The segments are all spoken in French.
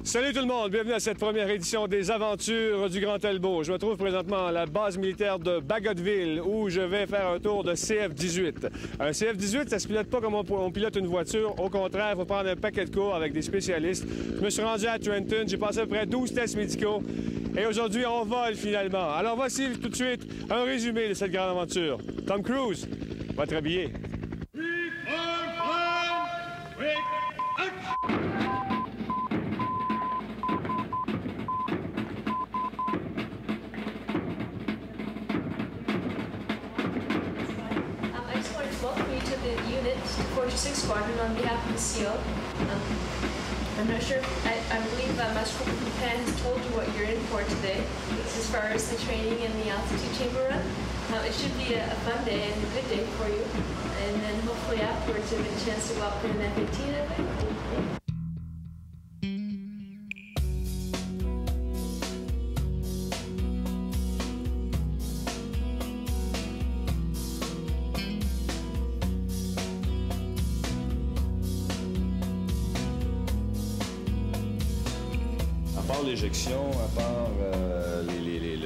Salut tout le monde, bienvenue à cette première édition des Aventures du Grand Talbot. Je me trouve présentement à la base militaire de Bagotville où je vais faire un tour de CF-18. Un CF-18, ça se pilote pas comme on pilote une voiture. Au contraire, il faut prendre un paquet de cours avec des spécialistes. Je me suis rendu à Trenton, j'ai passé à peu près 12 tests médicaux et aujourd'hui, on vole finalement. Alors voici tout de suite un résumé de cette grande aventure. Tom Cruise va être habillé. The unit, 46 Squadron, on behalf of the SEAL. I'm not sure, I believe Master Pan has told you what you're in for today, as far as the training and the altitude chamber run. It should be a fun day and a good day for you. And then hopefully afterwards you'll get a chance to go up in an F-18, I think. À part l'éjection, à part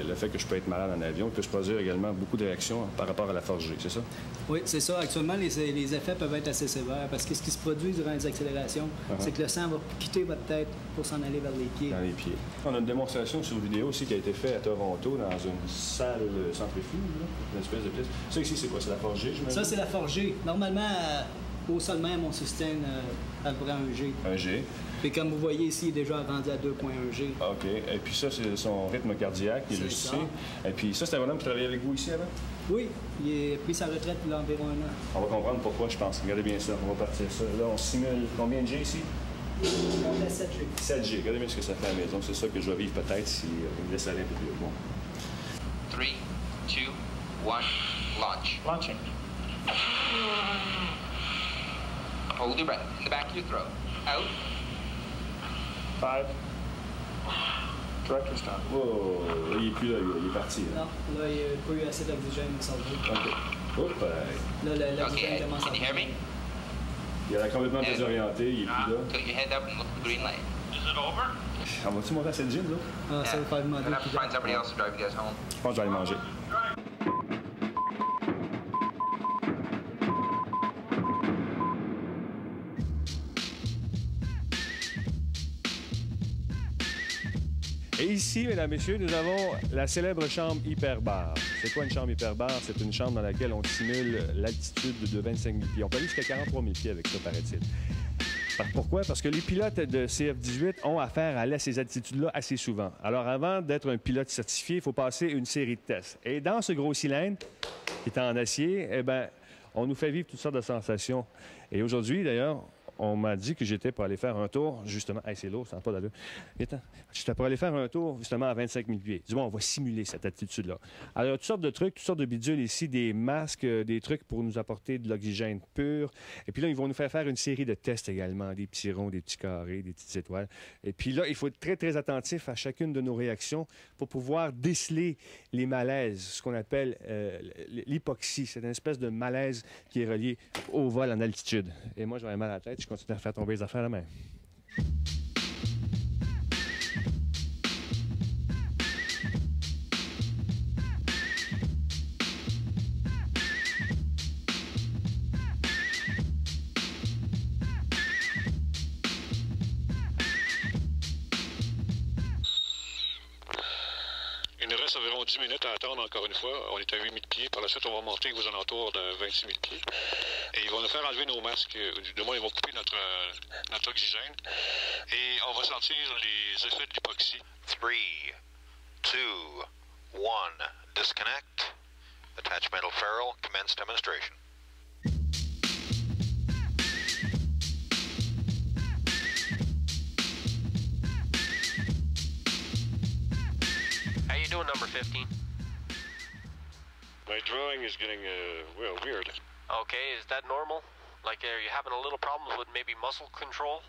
le fait que je peux être malade en avion, que je produire également beaucoup de réactions par rapport à la force G, c'est ça? Oui, c'est ça. Actuellement, les effets peuvent être assez sévères parce que ce qui se produit durant les accélérations, c'est que le sang va quitter votre tête pour s'en aller vers les pieds. Dans les pieds. On a une démonstration sur vidéo aussi qui a été faite à Toronto dans une salle centrifuge, une espèce de piste. Ça ici, c'est quoi? C'est la force G, j'imagine? Ça, c'est la force G. Normalement, au sol même, on sustain à peu près un G. Un G. Puis comme vous voyez ici, il est déjà rendu à 2,1 G. OK. Et puis ça, c'est son rythme cardiaque, il est juste ici. Et puis ça, c'est un bonhomme qui travaillait avec vous ici avant? Oui, il a pris sa retraite il y a environ un an. On va comprendre pourquoi, je pense. Regardez bien ça. On va partir ça. Là, on simule combien de G ici? On a 7 G. 7 G. Regardez bien ce que ça fait à la maison. C'est ça que je vais vivre peut-être si on me laisse aller un peu plus bon. 3, 2, 1, launch. Launching. Hold your breath in the back of your throat. Out. 5. Director stop. Oh, il est plus là, il est parti. Là. Non, là, il n'y a pas eu assez d'oxygène dans son cerveau. OK. Oups, là, l'oxygène commence à... Can you hear me? Il a complètement désorienté, il est plus là. Put your head up and look at the green light. Is it over? On va-tu monter à cette gym, là? Ah, ça va faire demander. We're gonna have to find somebody else to drive you guys home. Je pense que je vais aller manger. Et ici, mesdames, messieurs, nous avons la célèbre chambre hyperbare. C'est quoi une chambre hyperbare? C'est une chambre dans laquelle on simule l'altitude de 25 000 pieds. On peut aller jusqu'à 43 000 pieds avec ça, paraît-il. Pourquoi? Parce que les pilotes de CF-18 ont affaire à aller à ces altitudes-là assez souvent. Alors, avant d'être un pilote certifié, il faut passer une série de tests. Et dans ce gros cylindre, qui est en acier, eh bien, on nous fait vivre toutes sortes de sensations. Et aujourd'hui, d'ailleurs, on m'a dit que j'étais pour aller faire un tour, justement... Hey, c'est lourd, ça n'a pas d'allure. J'étais pour aller faire un tour, justement, à 25 000 pieds. Du moins, on va simuler cette altitude-là. Alors, il y a toutes sortes de trucs, toutes sortes de bidules ici, des masques, des trucs pour nous apporter de l'oxygène pur. Et puis là, ils vont nous faire une série de tests également, des petits ronds, des petits carrés, des petites étoiles. Et puis là, il faut être très, très attentif à chacune de nos réactions pour pouvoir déceler les malaises, ce qu'on appelle l'hypoxie. C'est une espèce de malaise qui est relié au vol en altitude. Et moi, j'aurais mal à la tête, je continue à faire tomber les affaires à la main. Une reste environ 10 minutes à attendre encore une fois. On est à 8 000 pieds. Par la suite, on va monter aux alentours de 26 000 pieds. Et ils vont nous faire enlever nos masques. Du moins, ils vont couper notre oxygène. Et on va sentir les effets de l'hypoxie. 3, 2, 1. Disconnect. Attachmental ferrule. Commence demonstration. How you doing, number 15? My drawing is getting, well, weird. Okay, is that normal? Like, are you having a little problems with maybe muscle control?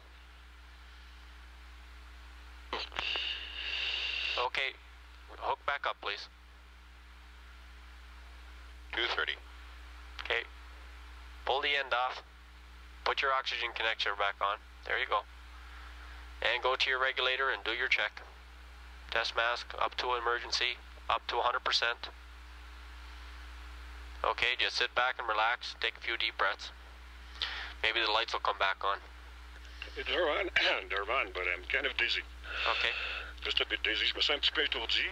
Okay, hook back up, please. 230. Okay, pull the end off. Put your oxygen connector back on. There you go. And go to your regulator and do your check. Test mask up to emergency, up to 100%. Okay, just sit back and relax. Take a few deep breaths. Maybe the lights will come back on. They're on, but I'm kind of dizzy. Okay. Just a bit dizzy. Je me sens un petit peu étourdi.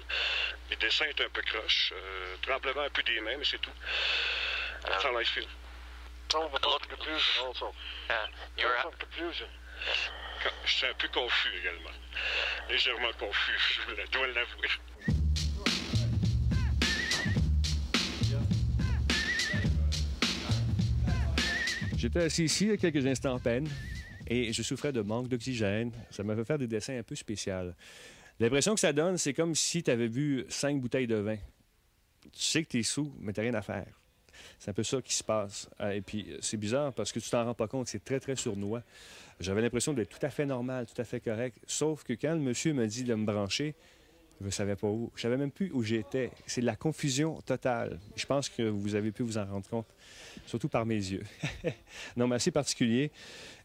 Les dessins étaient un peu croches. Tremblement un peu des mains, mais c'est tout. That's how I feel. Some of it confusion also. You're some confusion. Je suis un peu confus également. Légèrement confus, je dois l'avouer. J'étais assis ici il y a quelques instants à peine et je souffrais de manque d'oxygène. Ça m'a fait faire des dessins un peu spéciaux. L'impression que ça donne, c'est comme si tu avais bu 5 bouteilles de vin. Tu sais que tu es sous, mais tu n'as rien à faire. C'est un peu ça qui se passe. Et puis, c'est bizarre parce que tu t'en rends pas compte. C'est très, très sournois. J'avais l'impression d'être tout à fait normal, tout à fait correct. Sauf que quand le monsieur m'a dit de me brancher, je ne savais pas où. Je ne savais même plus où j'étais. C'est de la confusion totale. Je pense que vous avez pu vous en rendre compte, surtout par mes yeux. Non, mais assez particulier.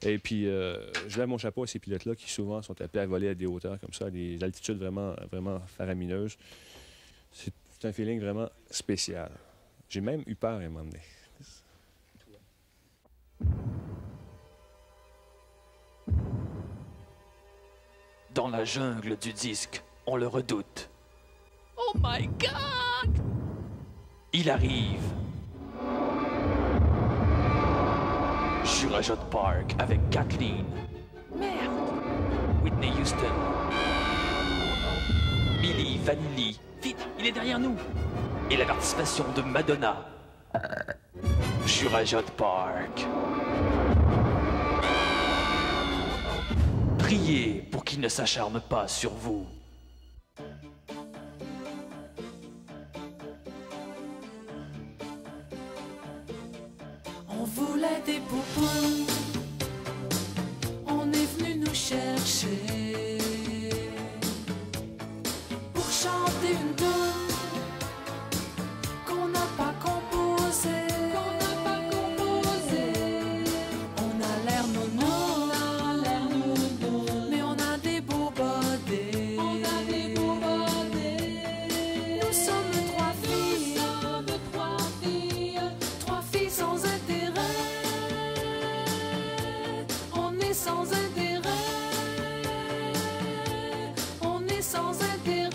Et puis, je lève mon chapeau à ces pilotes-là qui souvent sont appelés à voler à des hauteurs comme ça, à des altitudes vraiment, vraiment faramineuses. C'est un feeling vraiment spécial. J'ai même eu peur à un moment donné. Dans la jungle du disque, on le redoute. Oh my God! Il arrive. Shurajot Park avec Kathleen. Merde! Whitney Houston. Milli Vanilli. Vite, il est derrière nous! Et la participation de Madonna. Shurajot Park. Priez pour qu'il ne s'acharne pas sur vous. On voulait des poupons, on est venu nous chercher pour chanter une toune qu'on n'a pas composée. On a l'air nono, mais on a des beaux bodés. Nous sommes trois filles sans intérêt. On est sans intérêt. On est sans intérêt.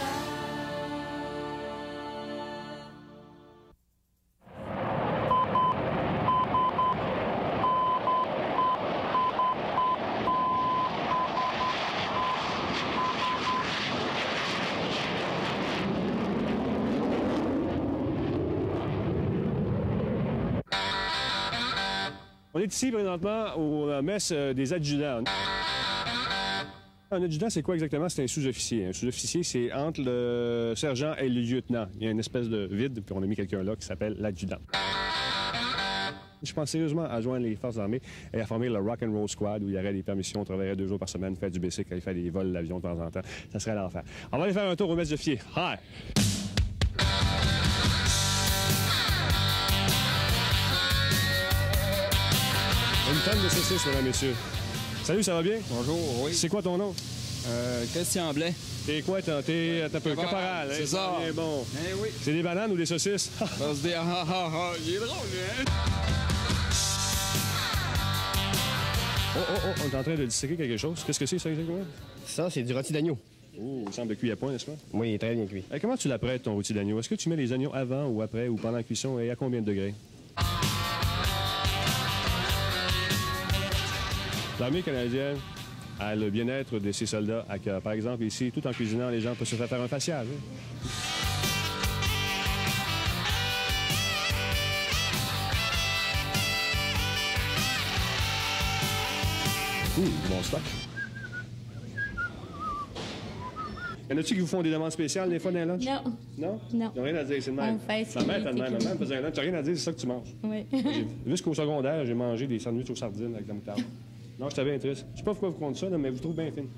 On est ici présentement au mess des adjudants. Un adjudant, c'est quoi exactement? C'est un sous-officier. Un sous-officier, c'est entre le sergent et le lieutenant. Il y a une espèce de vide, puis on a mis quelqu'un là qui s'appelle l'adjudant. Je pense sérieusement à joindre les forces armées et à former le Rock and Roll Squad où il y aurait des permissions, on travaillerait 2 jours par semaine, faire du bicycle, aller faire des vols d'avion de temps en temps. Ça serait l'enfer. On va aller faire un tour au mess d'officier. Hi! Une tonne de saucisses, mesdames, messieurs. Salut, ça va bien? Bonjour, oui. C'est quoi ton nom? Christian Blais. T'es quoi? T'es un peu caporal. C'est ça. Bon. Eh oui. C'est des bananes ou des saucisses? On se dit, il est drôle, hein? Oh, on est en train de disséquer quelque chose. Qu'est-ce que c'est, ça, exactement? Ça, c'est du rôti d'agneau. Oh, il semble cuit à point, n'est-ce pas? Oui, il est très bien cuit. Comment tu l'apprêtes, ton rôti d'agneau? Est-ce que tu mets les oignons avant ou après ou pendant la cuisson et à combien de degrés? L'armée canadienne a le bien-être de ses soldats à cœur. Par exemple, ici, tout en cuisinant, les gens peuvent se faire un facial. Hein? Bon stock. Y en a-tu qui vous font des demandes spéciales des fois dans les lunchs? Non. Non? Non. Ils n'ont rien à dire, c'est le même. On fait ce Ma mère qui t'a de même. Ma mère faisait un lunch, t'as rien à dire, c'est ça que tu manges. Oui. Jusqu'au secondaire, j'ai mangé des sandwichs aux sardines avec de la moutarde. Non, j'étais bien triste. Je sais pas pourquoi vous comptez ça, là, mais vous le trouvez bien fine.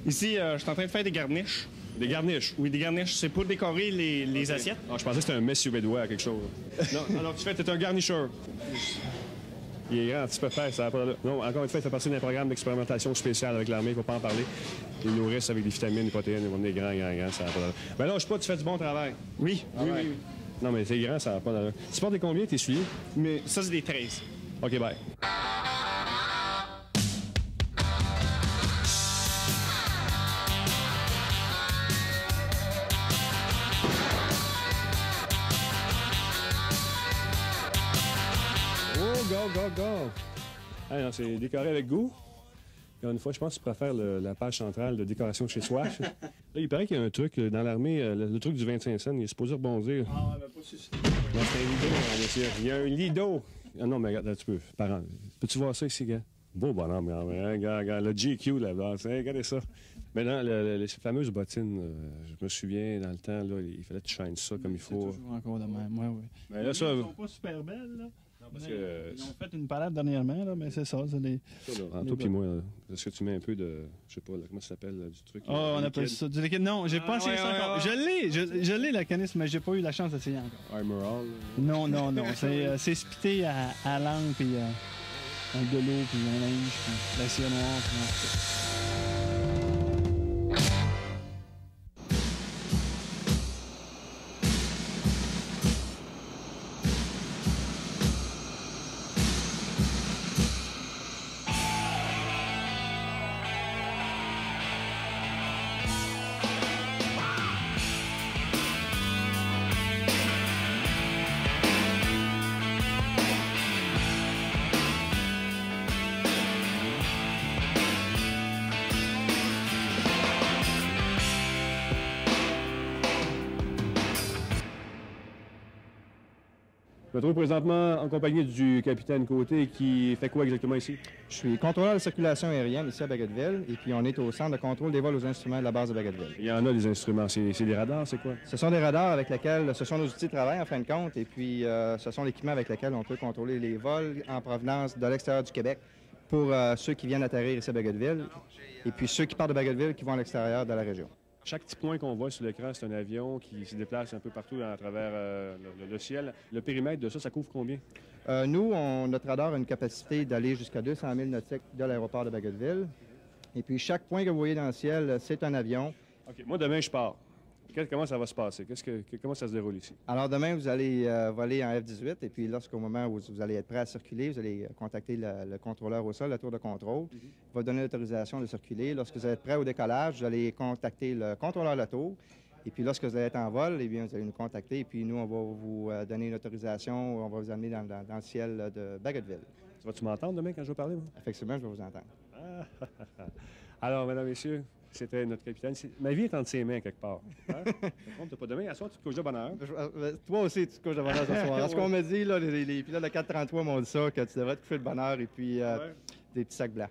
Ici, je suis en train de faire des garniches. Des garniches? Oui, des garniches. C'est pour décorer les assiettes. Ah, je pensais que c'était un mets suédois à quelque chose. Non, alors tu fais, t'es un garnicheur. Il est grand, tu peux faire, ça va pas... Non, encore une fois, il fait partie d'un programme d'expérimentation spécial avec l'armée, il ne faut pas en parler. Ils nourrissent avec des vitamines, des protéines, ils vont devenir grands, ça va pas d'allure. Ben là, je sais pas, tu fais du bon travail. Oui, oui. Non, mais c'est grand, ça va pas d'allure. Tu portes des combien, tes souliers? Mais ça, c'est des 13. OK, bye. Go! Ah, non, c'est décoré avec goût. Une fois, je pense que tu préfères la page centrale de décoration chez soi. Là, il paraît qu'il y a un truc dans l'armée, le truc du 25 cents, il est supposé rebondir. Ah, ben pas si. Non, c'est un lido, monsieur. Il y a un lido. Ah non, mais regarde, là, tu peux. Parent, peux-tu voir ça ici, gars? Beau bonhomme, regarde, le GQ là-bas. Regardez ça. Maintenant, les fameuses bottines, je me souviens, dans le temps, là, il fallait que tu shines ça comme il faut. C'est toujours encore de même, oui. Mais là, ça... Ils sont pas super belles, là. Parce que... Ils ont fait une palette dernièrement, là, mais c'est ça. C'est les... Entre toi et moi, est-ce que tu mets un peu de... Je sais pas, là, comment ça s'appelle, du truc? Oh, on appelle ça du liquide. Non, j'ai pas essayé ça encore. Je l'ai, la canisse, mais j'ai pas eu la chance d'essayer encore. Armor All? Non. C'est spité à l'angle, puis avec de l'eau, puis un linge, puis la cire noire, puis... Je me trouve présentement en compagnie du capitaine Côté qui fait quoi exactement ici? Je suis contrôleur de circulation aérienne ici à Bagotville et puis on est au centre de contrôle des vols aux instruments de la base de Bagotville. Il y en a des instruments, c'est des radars, c'est quoi? Ce sont des radars avec lesquels, ce sont nos outils de travail en fin de compte et puis ce sont l'équipement avec lequel on peut contrôler les vols en provenance de l'extérieur du Québec pour ceux qui viennent atterrir ici à Bagotville et puis ceux qui partent de Bagotville qui vont à l'extérieur de la région. Chaque petit point qu'on voit sur l'écran, c'est un avion qui se déplace un peu partout à travers le ciel. Le périmètre de ça couvre combien? Nous, notre radar a une capacité d'aller jusqu'à 200 000 nautiques de l'aéroport de Bagotville. Et puis, chaque point que vous voyez dans le ciel, c'est un avion. OK. Moi, demain, je pars. Comment ça va se passer? Comment ça se déroule ici? Alors, demain, vous allez voler en F-18. Et puis, lorsqu'au moment où vous allez être prêt à circuler, vous allez contacter le contrôleur au sol, la tour de contrôle. Il va donner l'autorisation de circuler. Lorsque vous êtes prêt au décollage, vous allez contacter le contrôleur de la tour. Et puis, lorsque vous allez être en vol, eh bien, vous allez nous contacter. Et puis, nous, on va vous donner une autorisation. On va vous amener dans le ciel de Bagotville. Vas-tu m'entendre demain quand je vais parler? Moi? Effectivement, je vais vous entendre. Alors, mesdames, messieurs, c'était notre capitaine. Ma vie est entre ses mains quelque part. Hein? T'as pas demain. À soir, tu te couches de bonne heure. Toi aussi, tu te couches de bonne heure ce soir. Ce qu'on me dit, là, les pilotes de 433 m'ont dit ça, que tu devrais te coucher de bonne heure et puis des petits sacs blancs.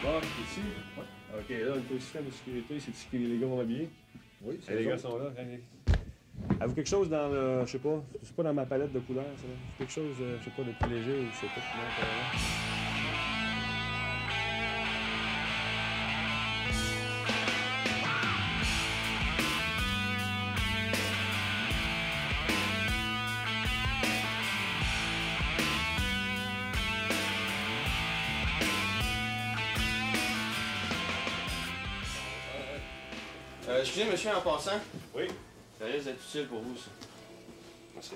Bon, ici. OK, là, on a un système de sécurité. C'est les gars vont habiller. Oui, c'est les gars sont là. Avez-vous quelque chose dans le... Je sais pas dans ma palette de couleurs, ça? Quelque chose, je sais pas, de plus léger ou je sais pas comment... Excusez, monsieur, en passant. Oui. Ça risque d'être utile pour vous, ça. Merci.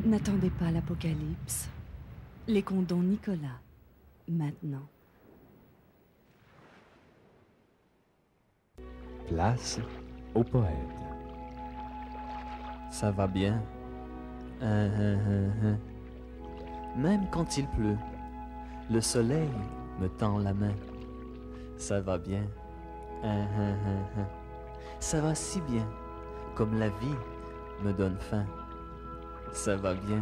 N'attendez pas l'apocalypse. Les condons Nicolas, maintenant. Place au poète. Ça va bien. Même quand il pleut, le soleil me tend la main. Ça va bien. Ça va si bien, comme la vie me donne faim. Ça va bien.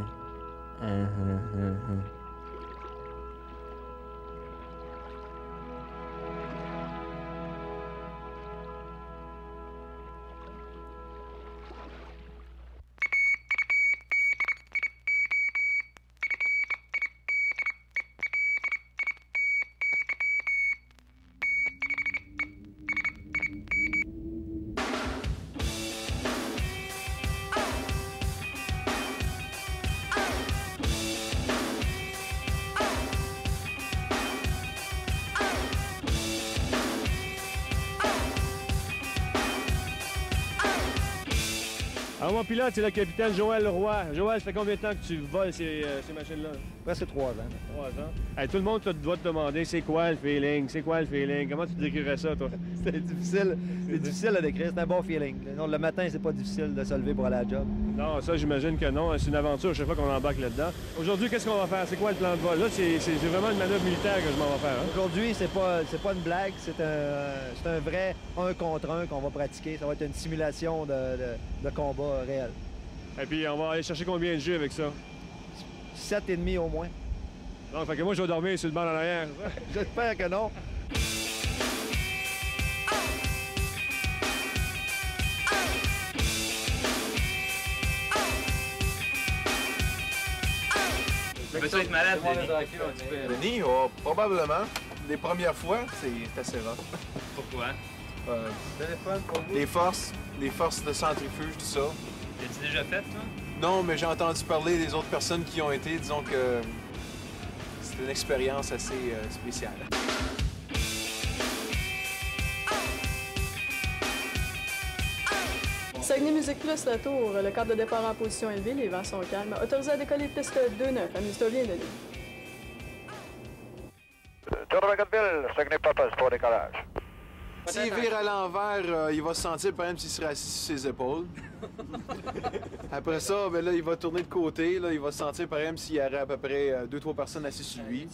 Alors, mon pilote, c'est le capitaine Joël Roy. Joël, ça fait combien de temps que tu voles ces machines-là? Presque 3 ans. 3 ans. Hey, tout le monde doit te demander c'est quoi le feeling? C'est quoi le feeling? Comment tu décrirais ça, toi? C'est difficile à décrire. C'est un bon feeling. Non, le matin, c'est pas difficile de se lever pour aller à la job. Non, ça, j'imagine que non. C'est une aventure chaque fois qu'on embarque là-dedans. Aujourd'hui, qu'est-ce qu'on va faire? C'est quoi le plan de vol? Là, c'est vraiment une manœuvre militaire que je m'en vais faire. Hein? Aujourd'hui, c'est pas une blague. C'est un vrai 1 contre 1 qu'on va pratiquer. Ça va être une simulation de combat réel. Et puis, on va aller chercher combien de jus avec ça? 7,5 au moins. Non, fait que moi, je vais dormir sur le banc en arrière. J'espère que non. Peux-tu être malade, Denis, oh, probablement. Les premières fois, c'est assez rare. Pourquoi? Les forces de centrifuge, tout ça. L'as-tu déjà fait, toi? Non, mais j'ai entendu parler des autres personnes qui y ont été. Disons que c'était une expérience assez spéciale. Saguenay Musique Plus, retour. Le cadre de départ en position élevée, les vents sont calmes. Autorisé à décoller piste 2-9. Amuse-toi bien, Denis. Tour de Bagotville, Saguenay Purpose pour décollage. S'il vire à l'envers, il va se sentir par exemple s'il serait assis sur ses épaules. Après ça, ben là, il va tourner de côté. Là, il va se sentir par exemple s'il y aurait à peu près 2-3 personnes assises sur lui.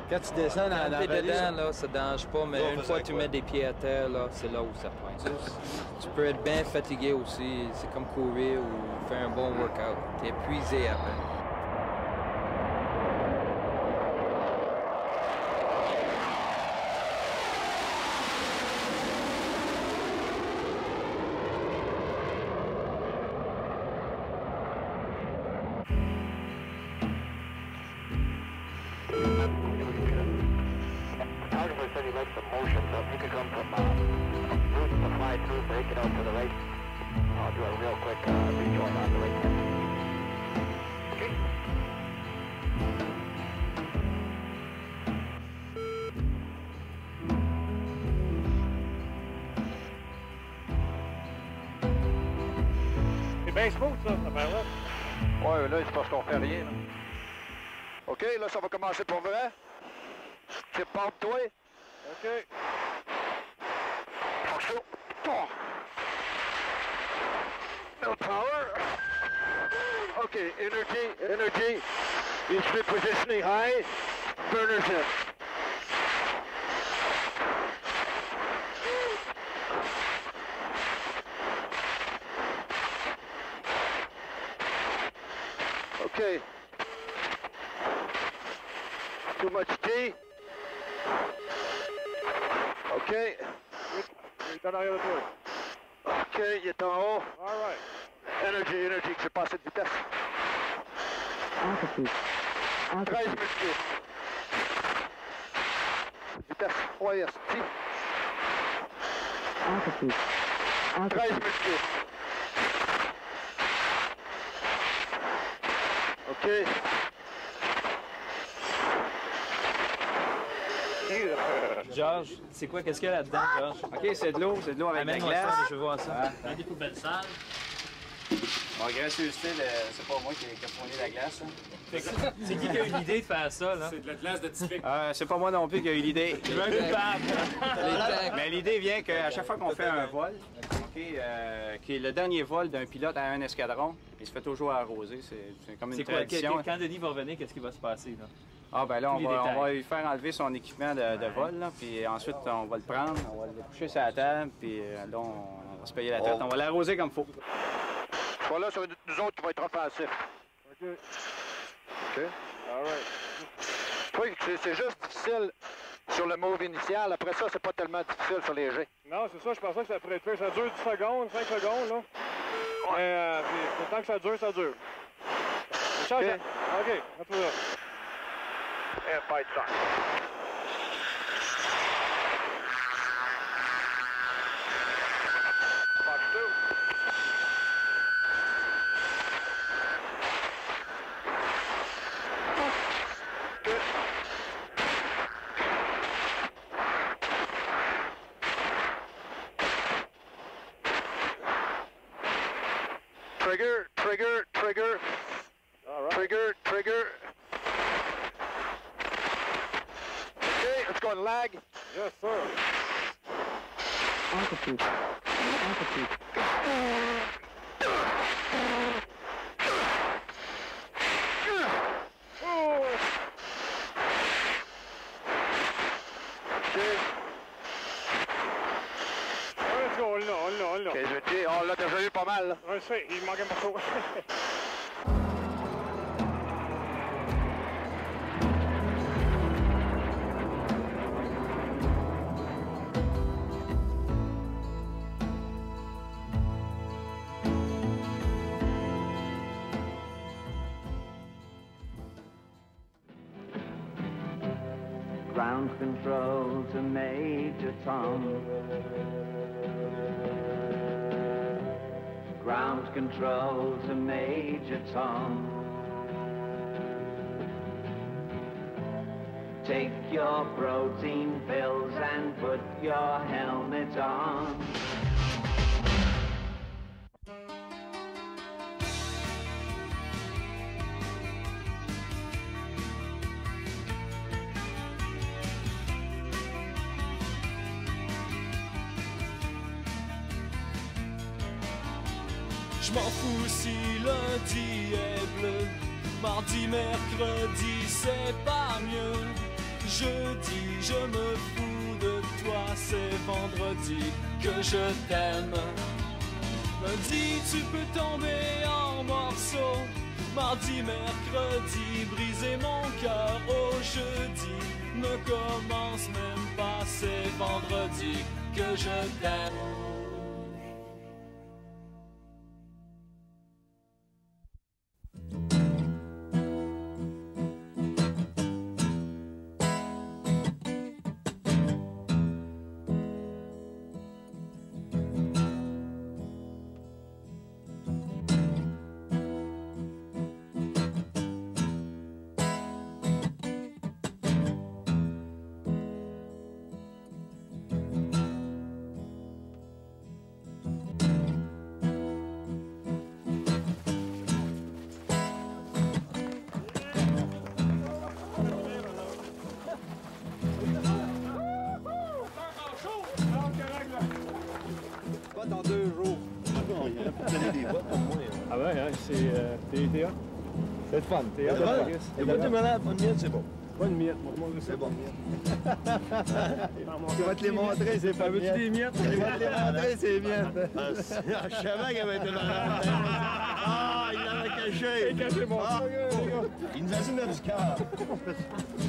Quand tu descends dans la dedans, là, ça ne dérange pas, mais une fois que tu mets des pieds à terre, là, c'est là où ça pointe. Tu peux être bien fatigué aussi. C'est comme courir ou faire un bon workout. Tu es épuisé après. C'est bien smooth, ça, cette affaire-là. Ouais, là, c'est parce qu'on fait rien. Là. OK, là, ça va commencer pour vrai. Tu porte-toi. OK. Attention. Oh. No power. OK, energy. You should be positioning high. Burners in. OK. Too much tea. OK. Il est en arrière de toi. OK, il est en haut. All right. Energy, que j'ai pas assez de vitesse. 13 000 pieds. Vitesse 3 S. 13 000 pieds. OK. Georges, c'est quoi? Qu'est-ce qu'il y a là-dedans, Georges? OK, c'est de l'eau avec de la Amène-moi glace. ça, je veux voir ça. Ah. Des poubelles sales. Bon, gracieuseté, c'est pas moi qui ai fourni la glace. Hein. C'est qui a eu l'idée de faire ça, là? C'est de la glace de typique. C'est pas moi non plus qui a eu l'idée. Je veux un coupable. Mais l'idée vient qu'à chaque fois qu'on fait un vol, qui est le dernier vol d'un pilote à un escadron, il se fait toujours arroser. C'est comme une tradition. Quand Denis va revenir, qu'est-ce qui va se passer, là? Ah, ben là, on va lui faire enlever son équipement de vol, là, puis ensuite, on va le prendre, on va le coucher sur la table, puis là, on va se payer la tête. On va l'arroser comme il faut. Voilà, ça va être nous autres qui va être offensifs. OK. OK. All right. Oui, c'est juste difficile sur le move initial. Après ça, c'est pas tellement difficile sur les jets. Non, c'est ça, je pensais que ça pourrait être fait. Ça dure 10 secondes, 5 secondes, là. Mais puis, tant que ça dure, ça dure. Change. OK, retrouve là. And fight start. Fox 2. Good. Trigger. All right. Trigger. Okay, let's go and lag. Yes, sir. Altitude. On l'a. OK, je dis, on l'a déjà eu pas mal, là. Je sais, il manque un morceau. Ground control to Major Tom. Ground control to Major Tom. Take your protein pills and put your helmet on. Je m'en fous si lundi est bleu, mardi, mercredi c'est pas mieux. Jeudi je me fous de toi, c'est vendredi que je t'aime. Lundi tu peux tomber en morceaux, mardi, mercredi briser mon cœur. Au jeudi ne commence même pas, c'est vendredi que je t'aime. Pas dans 2 jours. Non, il y a plus de donner des votes pour moi. Ah ouais, hein, t'es hot. C'est le fun, t'es hot. Et pas de malade, pas de miette, c'est bon. Pas une miette, moi, c'est bon. Il va te les montrer, c'est pas veux-tu des miettes? Il va te les montrer, c'est miettes. Je savais qu'il avait été dans la Ah, il l'avait caché. Il a caché mon Il nous a dit notre cœur.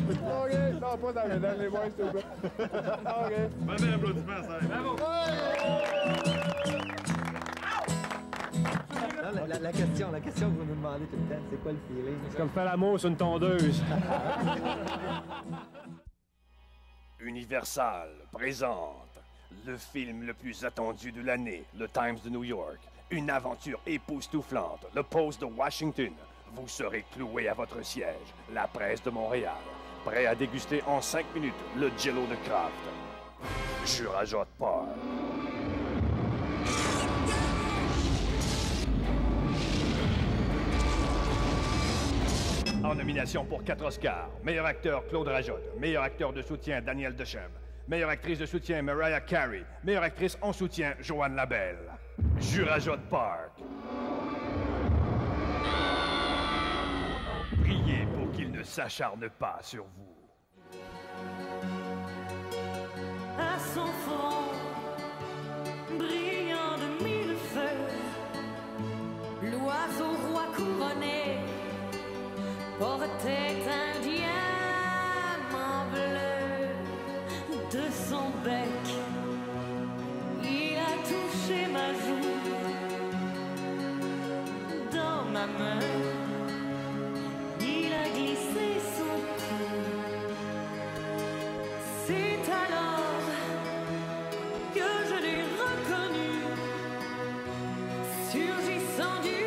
OK, non, pas dans les boys, s'il vous plaît. OK. Bonne applaudissement, ça. Bravo. La question que vous nous demandez tout le temps, c'est quoi le feeling? C'est comme faire l'amour sur une tondeuse. Universal présente le film le plus attendu de l'année, le Times de New York. Une aventure époustouflante, le Post de Washington. Vous serez cloué à votre siège, la presse de Montréal. Prêt à déguster en 5 minutes le Jello de Kraft. Je rajoute pas. En nomination pour 4 Oscars. Meilleur acteur, Claude Rajotte. Meilleur acteur de soutien, Daniel Deschamps. Meilleure actrice de soutien, Mariah Carey. Meilleure actrice en soutien, Joanne Labelle. Jurajotte Park. Priez pour qu'il ne s'acharne pas sur vous. À son front, brillant de mille feux, l'oiseau roi couronné portait un diamant bleu. De son bec, il a touché ma joue. Dans ma main, il a glissé son pouls. C'est alors que je l'ai reconnu, surgissant du